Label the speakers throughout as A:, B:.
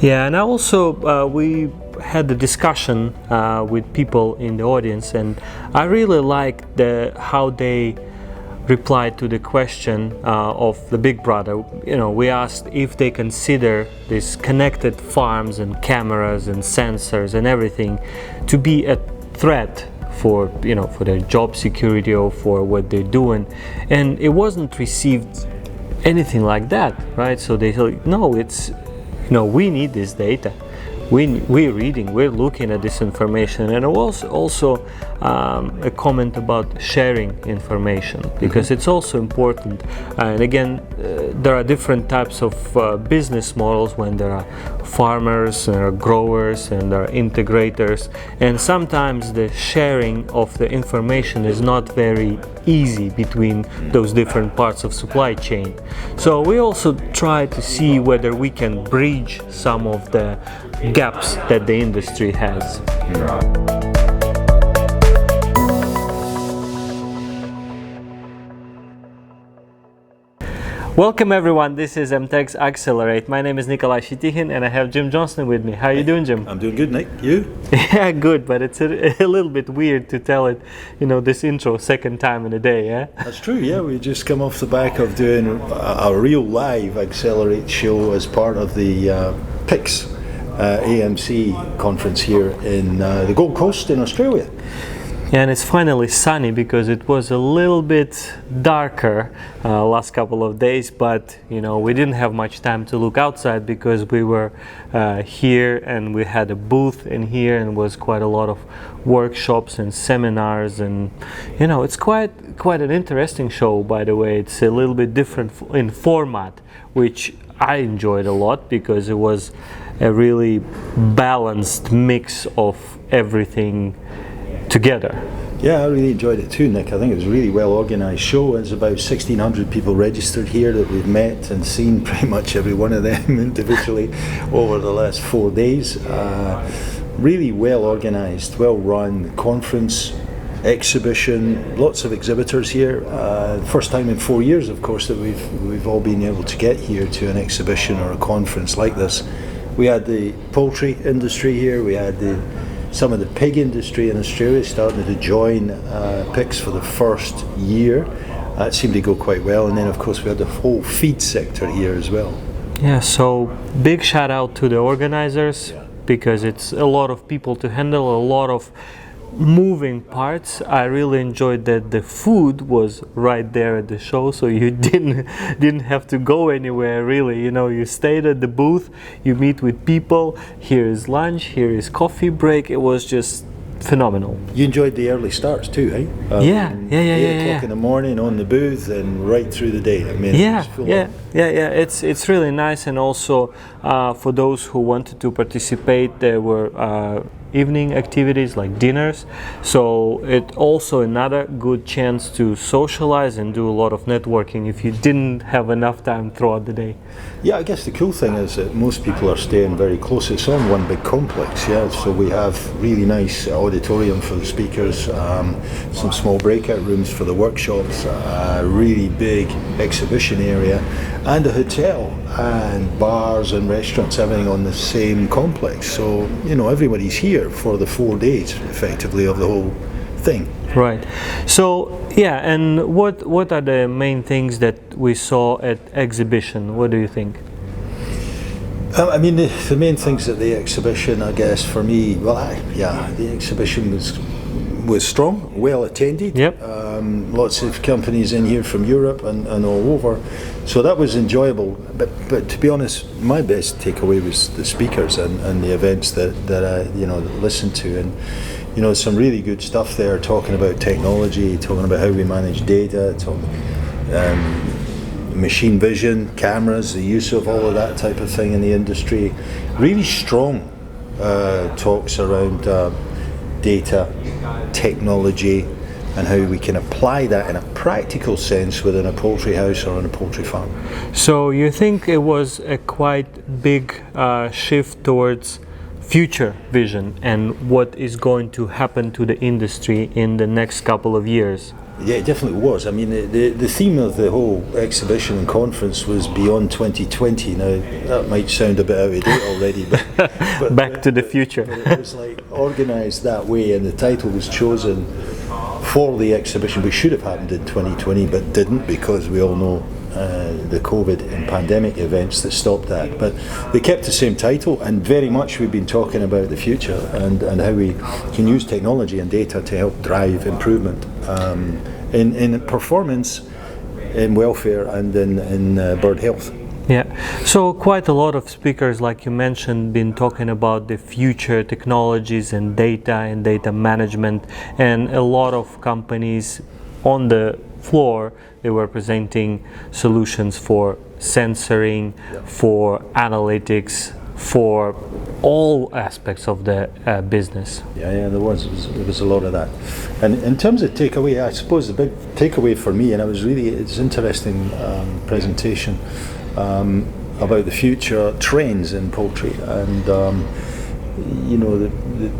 A: Yeah, and also we had a discussion with people in the audience, and I really liked how they replied to the question of the Big Brother. We asked if they consider these connected farms and cameras and sensors and everything to be a threat for their job security or for what they're doing, and it wasn't received anything like that, right? So they said, no, it's we need this data. We're reading, we're looking at this information, and it was also a comment about sharing information, because it's also important. And again, there are different types of business models when there are farmers, there are growers, and there are integrators, and sometimes the sharing of the information is not very easy between those different parts of supply chain. So we also try to see whether we can bridge some of the gaps that the industry has. Welcome everyone, this is MTech's Accelerate. My name is Nikolai Shitihin and I have Jim Johnston with me. How are you doing, Jim?
B: I'm doing good, Nick. You?
A: Yeah, good, but it's a little bit weird to tell it, this intro second time in a day, yeah?
B: That's true, yeah. We just come off the back of doing a real live Accelerate show as part of the PIX AMC conference here in the Gold Coast in Australia.
A: Yeah, and it's finally sunny because it was a little bit darker last couple of days, but we didn't have much time to look outside because we were here and we had a booth in here, and was quite a lot of workshops and seminars, and it's quite an interesting show, by the way. It's a little bit different in format, which I enjoyed a lot because it was a really balanced mix of everything together.
B: Yeah, I really enjoyed it too, Nick. I think it was a really well organised show. There's about 1,600 people registered here that we've met and seen pretty much every one of them individually over the last 4 days. Really well organised, well run conference, exhibition, lots of exhibitors here. First time in 4 years, of course, that we've all been able to get here to an exhibition or a conference like this. We had the poultry industry here, we had some of the pig industry in Australia starting to join PIX for the first year. That seemed to go quite well, and then of course we had the whole feed sector here as well.
A: Yeah, so big shout out to the organizers, because it's a lot of people to handle, a lot of moving parts. I really enjoyed that the food was right there at the show, so you didn't have to go anywhere really. You stayed at the booth, you meet with people, here is lunch, here is coffee break. It was just phenomenal.
B: You enjoyed the early starts too, eh? 8 o'clock in the morning on the booth and right through the day. I mean,
A: it's really nice, and also for those who wanted to participate, there were evening activities like dinners, so it also another good chance to socialize and do a lot of networking if you didn't have enough time throughout the day.
B: Yeah, I guess the cool thing is that most people are staying very close. It's on one big complex, yeah, so we have really nice auditorium for the speakers, some small breakout rooms for the workshops, a really big exhibition area, and a hotel and bars and restaurants, everything on the same complex. So everybody's here for the 4 days effectively of the whole thing.
A: Right. So yeah, and what are the main things that we saw at exhibition? What do you think?
B: I mean, the main things at the exhibition, I guess, for me, the exhibition was strong, well attended.
A: Yep.
B: Lots of companies in here from Europe and all over, so that was enjoyable. But to be honest, my best takeaway was the speakers and the events that I listened to, and some really good stuff there, talking about technology, talking about how we manage data, machine vision, cameras, the use of all of that type of thing in the industry. Really strong talks around data, technology, and how we can apply that in a practical sense within a poultry house or on a poultry farm.
A: So you think it was a quite big shift towards future vision and what is going to happen to the industry in the next couple of years?
B: Yeah, it definitely was. I mean, the theme of the whole exhibition and conference was Beyond 2020. Now, that might sound a bit out of date already, but
A: Back to the future.
B: But it was like organised that way, and the title was chosen for the exhibition, which should have happened in 2020, but didn't, because we all know the COVID and pandemic events that stopped that. But they kept the same title, and very much we've been talking about the future and how we can use technology and data to help drive improvement in performance, in welfare, and in bird health.
A: Yeah, so quite a lot of speakers, like you mentioned, been talking about the future technologies and data management, and a lot of companies on the floor, they were presenting solutions for sensoring, for analytics, for all aspects of the business.
B: Yeah, there was a lot of that. And in terms of takeaway, I suppose the big takeaway for me, and it's interesting presentation about the future trends in poultry, and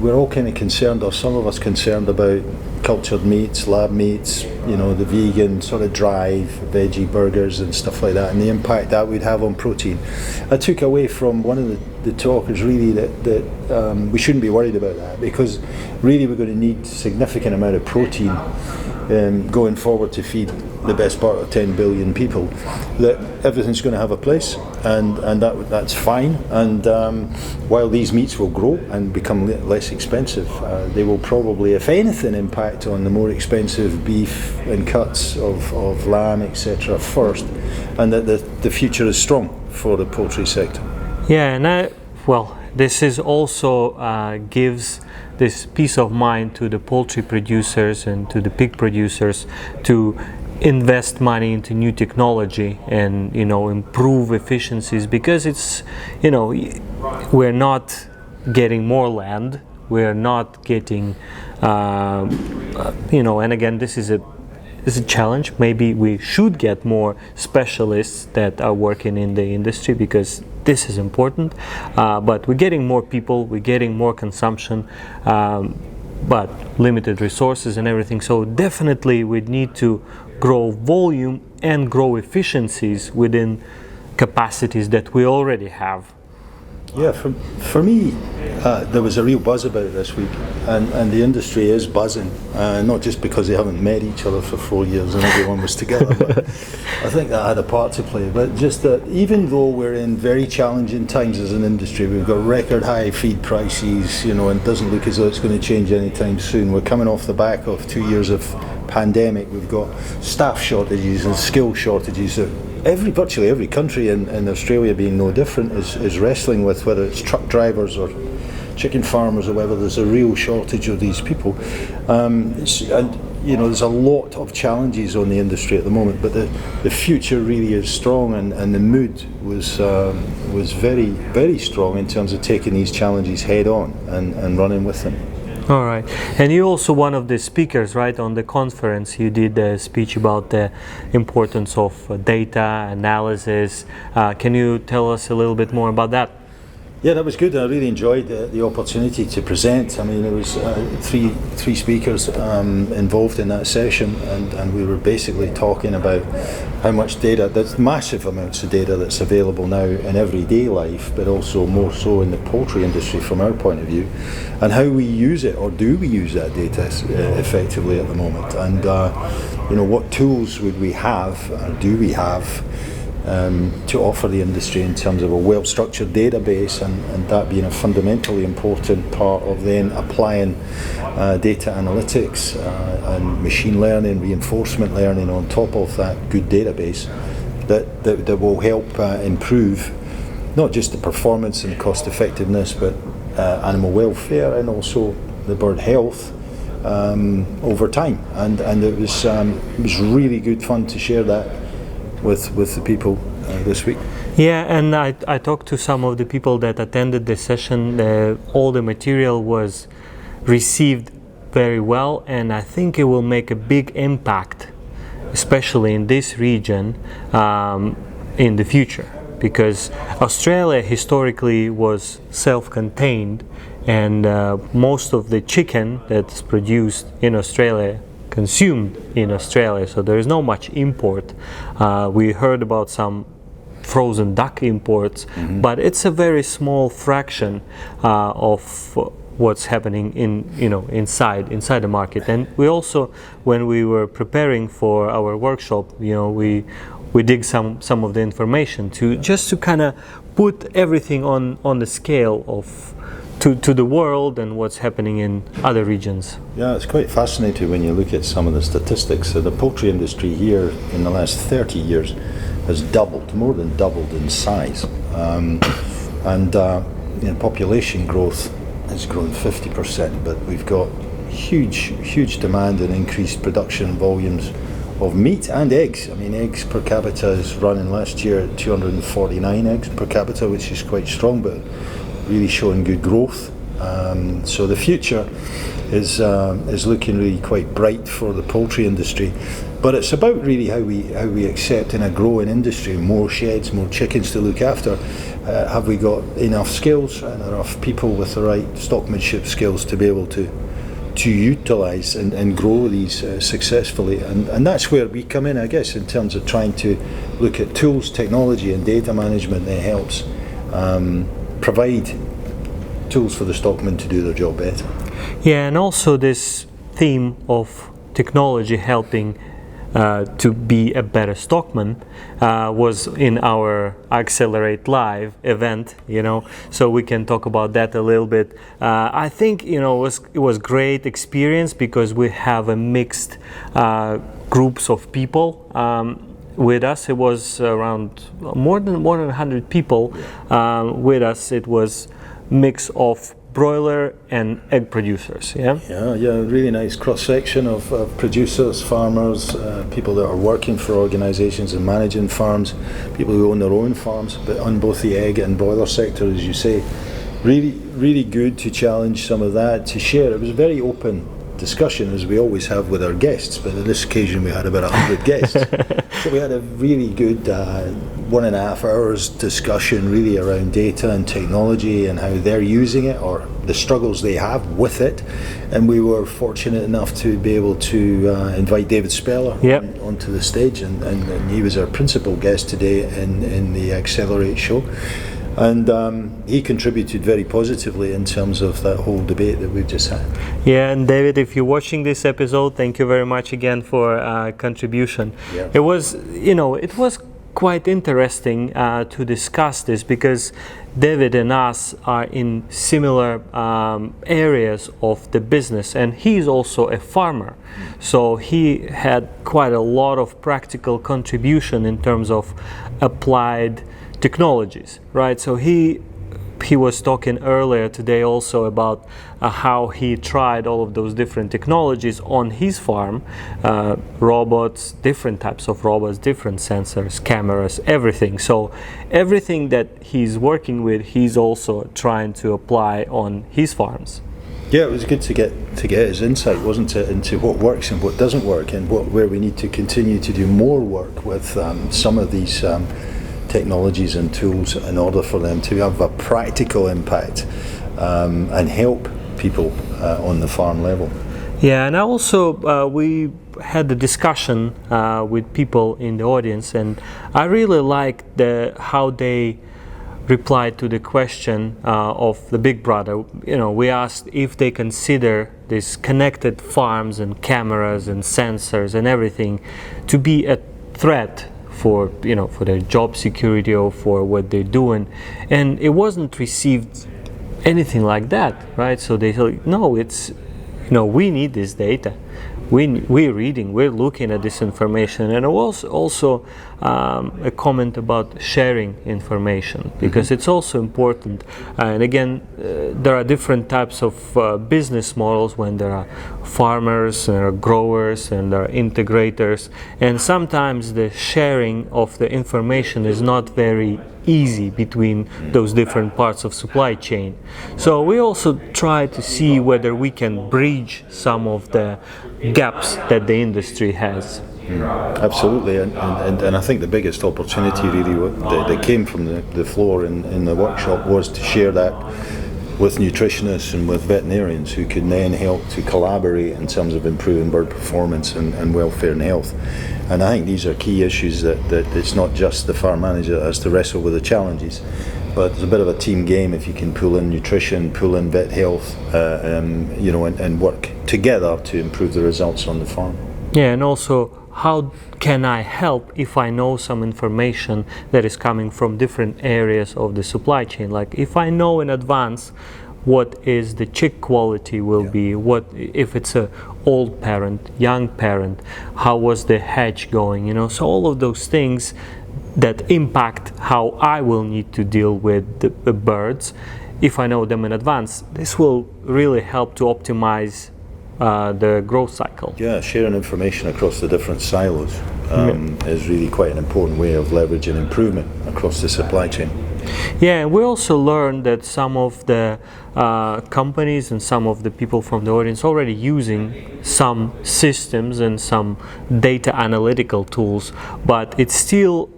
B: we're all kind of concerned, or some of us concerned, about cultured meats, lab meats, the vegan sort of drive, veggie burgers and stuff like that, and the impact that would have on protein. I took away from one of the talkers really that we shouldn't be worried about that, because really we're going to need significant amount of protein going forward to feed the best part of 10 billion people. That everything's going to have a place, and that's fine. And while these meats will grow and become less expensive, they will probably, if anything, impact on the more expensive beef and cuts of lamb, etc. first, and that the future is strong for the poultry sector.
A: Yeah, and this is also gives this peace of mind to the poultry producers and to the pig producers to invest money into new technology and improve efficiencies, because it's we're not getting more land, we're not getting and again, this is a challenge. Maybe we should get more specialists that are working in the industry, because this is important, but we're getting more people, we're getting more consumption, but limited resources and everything. So definitely we need to grow volume and grow efficiencies within capacities that we already have.
B: Yeah, for me, there was a real buzz about it this week, and the industry is buzzing, not just because they haven't met each other for 4 years and everyone was together, but I think that had a part to play. But just that even though we're in very challenging times as an industry, we've got record high feed prices, and it doesn't look as though it's going to change anytime soon. We're coming off the back of 2 years of pandemic. We've got staff shortages and skill shortages that virtually every country in Australia, being no different, is wrestling with, whether it's truck drivers or chicken farmers or whatever. There's a real shortage of these people, and there's a lot of challenges on the industry at the moment, but the future really is strong, and the mood was very, very strong in terms of taking these challenges head on and running with them.
A: All right, and you're also one of the speakers, right? On the conference, you did a speech about the importance of data analysis. Can you tell us a little bit more about that?
B: Yeah, that was good. I really enjoyed the opportunity to present. I mean, there was three speakers involved in that session, and we were basically talking about how much data, there's massive amounts of data that's available now in everyday life, but also more so in the poultry industry from our point of view, and how we use it, or do we use that data effectively at the moment, and what tools would we have, or do we have, to offer the industry in terms of a well-structured database, and that being a fundamentally important part of then applying data analytics and machine learning, reinforcement learning on top of that good database that will help improve not just the performance and cost effectiveness, but animal welfare and also the bird health over time. And it was really good fun to share that with the people this week.
A: Yeah, and I talked to some of the people that attended the session. All the material was received very well, and I think it will make a big impact, especially in this region, in the future, because Australia historically was self-contained, and most of the chicken that's produced in Australia consumed in Australia, so there is not much import. We heard about some frozen duck imports, but it's a very small fraction of what's happening inside the market. And we also, when we were preparing for our workshop, we dig some of the information to kind of put everything on the scale of to the world and what's happening in other regions.
B: Yeah, it's quite fascinating when you look at some of the statistics. So the poultry industry here in the last 30 years has doubled, more than doubled in size, and population growth has grown 50%, but we've got huge demand and increased production volumes of meat and eggs. I mean, eggs per capita is running last year at 249 eggs per capita, which is quite strong, but really showing good growth. So the future is looking really quite bright for the poultry industry. But it's about really how we accept in a growing industry more sheds, more chickens to look after. Have we got enough skills and enough people with the right stockmanship skills to be able to utilise and grow these successfully? And that's where we come in, I guess, in terms of trying to look at tools, technology and data management that helps provide tools for the stockman to do their job better.
A: Yeah, and also this theme of technology helping to be a better stockman was in our Accelerate Live event, so we can talk about that a little bit. I think it was great experience because we have a mixed groups of people with us. It was around more than 100 people with us. It was mix of broiler and egg producers. Yeah,
B: really nice cross section of producers, farmers, people that are working for organizations and managing farms, people who own their own farms, but on both the egg and broiler sector, as you say. Really good to challenge some of that, to share. It was a very open discussion, as we always have with our guests, but on this occasion we had about 100 guests. So we had a really good 1.5 hours discussion really around data and technology and how they're using it or the struggles they have with it. And we were fortunate enough to be able to invite David Speller onto the stage, and he was our principal guest today in the Accelerate show. And he contributed very positively in terms of that whole debate that we've just had.
A: Yeah, and David, if you're watching this episode, thank you very much again for contribution.
B: Yeah.
A: It was quite interesting to discuss this because David and us are in similar areas of the business, and he's also a farmer. So he had quite a lot of practical contribution in terms of applied technologies, right? So he was talking earlier today also about how he tried all of those different technologies on his farm, robots, different types of robots, different sensors, cameras, everything. So everything that he's working with, he's also trying to apply on his farms.
B: Yeah, it was good to get his insight, wasn't it, into what works and what doesn't work, and where we need to continue to do more work with some of these technologies and tools in order for them to have a practical impact and help people on the farm level.
A: Yeah, and also we had the discussion with people in the audience, and I really liked how they replied to the question of the Big Brother. We asked if they consider these connected farms and cameras and sensors and everything to be a threat for their job security or for what they're doing, and it wasn't received anything like that, right? So they said, no, it's we need this data. We're reading, we're looking at this information. And it was also a comment about sharing information, because it's also important. And again, there are different types of business models when there are farmers, there are growers, and there are integrators. And sometimes the sharing of the information is not very easy between those different parts of supply chain. So we also try to see whether we can bridge some of the gaps that the industry has.
B: Absolutely, and I think the biggest opportunity really that came from the floor in the workshop was to share that with nutritionists and with veterinarians who can then help to collaborate in terms of improving bird performance and welfare and health. And I think these are key issues that it's not just the farm manager that has to wrestle with the challenges, but it's a bit of a team game if you can pull in nutrition, pull in vet health, and work together to improve the results on the farm.
A: Yeah, and also, how can I help if I know some information that is coming from different areas of the supply chain? Like if I know in advance what is the chick quality will be, what if it's a old parent, young parent, how was the hatch going, so all of those things that impact how I will need to deal with the birds. If I know them in advance, this will really help to optimize the growth cycle.
B: Yeah, sharing information across the different silos is really quite an important way of leveraging improvement across the supply chain.
A: Yeah, we also learned that some of the companies and some of the people from the audience already using some systems and some data analytical tools, but it's still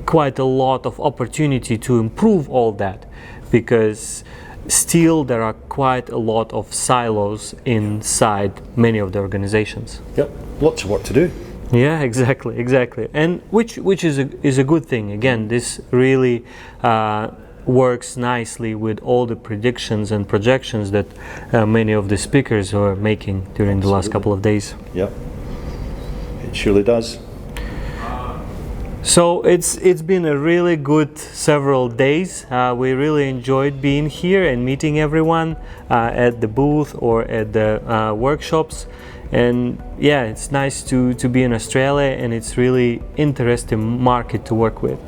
A: quite a lot of opportunity to improve all that, because still there are quite a lot of silos inside many of the organizations.
B: Yep, lots of work to do.
A: Yeah, exactly, and which is a good thing. Again, this really works nicely with all the predictions and projections that many of the speakers are making during the last couple of days.
B: Yep, it surely does.
A: So it's been a really good several days. We really enjoyed being here and meeting everyone at the booth or at the workshops. And yeah, it's nice to be in Australia, and it's really interesting market to work with.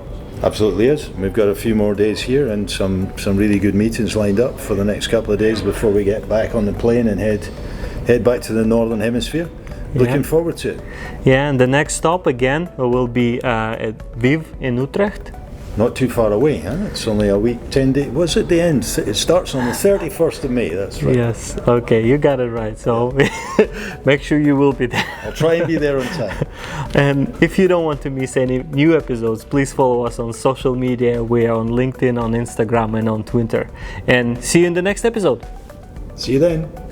B: Absolutely is. We've got a few more days here and some really good meetings lined up for the next couple of days before we get back on the plane and head back to the Northern Hemisphere. Looking forward to it.
A: Yeah, and the next stop again will be at Viv in Utrecht.
B: Not too far away, huh? It's only a week, 10 days. What's at the end? It starts on the 31st of May, that's right.
A: Yes, okay, you got it right. So make sure you will be there.
B: I'll try and be there on time.
A: And if you don't want to miss any new episodes, please follow us on social media. We are on LinkedIn, on Instagram, and on Twitter. And see you in the next episode.
B: See you then.